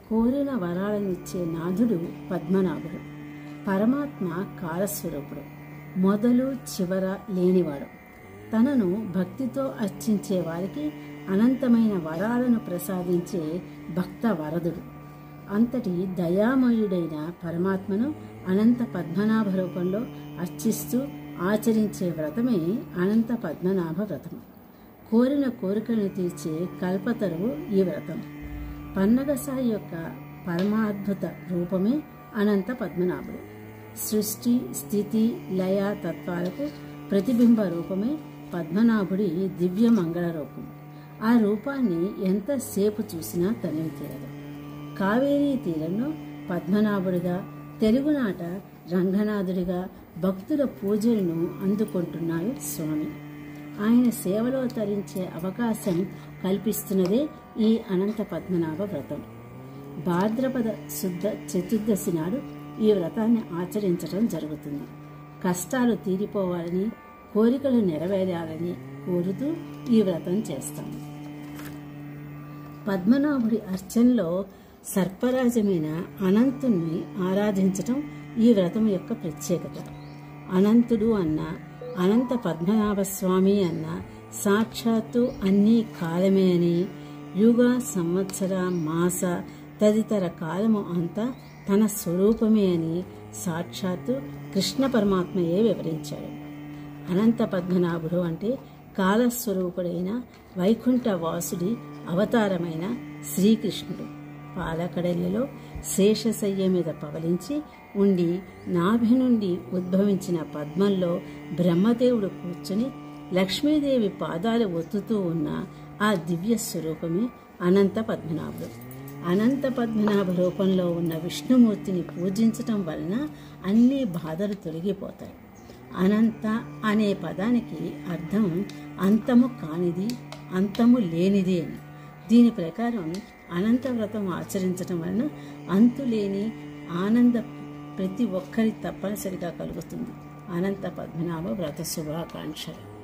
కోరిన వరాలనిచ్చే నాథుడు పద్మనాభుడు. పరమాత్మ కాలస్వరూపుడు, మొదలు చివర లేనివాడు. తనను భక్తితో అర్చించే వారికి అనంతమైన వరాలను ప్రసాదించే భక్త వరదుడు. అంతటి దయామయుడైన పరమాత్మను అనంత పద్మనాభ రూపంలో అర్చిస్తూ ఆచరించే వ్రతమే అనంత పద్మనాభ వ్రతం. కోరిన కోరికలను తీర్చే కల్పతరువు ఈ వ్రతం. పన్నగసాయి యొక్క పరమాద్భుత రూపమే అనంత పద్మనాభుడు. సృష్టి, స్థితి, లయ తత్వాలకు ప్రతిబింబ రూపమే పద్మనాభుడి దివ్య మంగళ రూపం. ఆ రూపాన్ని ఎంతసేపు చూసినా తనివి తీరదు. కావేరీ తీరంలో పద్మనాభుడిగా, తెలుగునాట రంగనాథుడిగా భక్తుల పూజలను అందుకుంటున్నాడు స్వామి. ఆయన సేవలో తరించే అవకాశం కల్పిస్తున్నదే ఈ అనంత పద్మనాభ వ్రతం. భాద్రపద శుద్ధ చతుర్దశి నాడు ఈ వ్రతాన్ని ఆచరించడం జరుగుతుంది. కష్టాలు తీరిపోవాలని, కోరికలు నెరవేరాలని కోరుతూ ఈ వ్రతం చేస్తాం. పద్మనాభుడి అర్చనలో సర్పరాజమైన అనంతుణ్ణి ఆరాధించటం ఈ వ్రతం యొక్క ప్రత్యేకత. అనంతుడు అన్న, అనంత పద్మనాభ స్వామి అన్న సాక్షాత్తు అన్నీ కాలమే అని, యుగ, సంవత్సర, మాస తదితర కాలము అంతా తన స్వరూపమే అని సాక్షాత్తు కృష్ణ పరమాత్మయే వివరించాడు. అనంత పద్మనాభుడు అంటే కాలస్వరూపుడైన వైకుంఠవాసుడి అవతారమైన శ్రీకృష్ణుడు. పాలకడలిలో శేషశయ్య మీద పవలించి ఉండి నాభి నుండి ఉద్భవించిన పద్మంలో బ్రహ్మదేవుడు కూర్చుని లక్ష్మీదేవి పాదాలు ఒత్తుతూ ఉన్న ఆ దివ్య స్వరూపమే అనంత పద్మనాభుడు. అనంత పద్మనాభ రూపంలో ఉన్న విష్ణుమూర్తిని పూజించటం వలన అన్ని బాధలు తొలగిపోతాయి. అనంత అనే పదానికి అర్థం అంతము కానిది, అంతము లేనిది అని. దీని ప్రకారం అనంత వ్రతం ఆచరించటం వలన అంతులేని ఆనంద ప్రతి ఒక్కరి తప్పనిసరిగా కలుగుతుంది. అనంత పద్మనాభ వ్రత శుభాకాంక్షలు.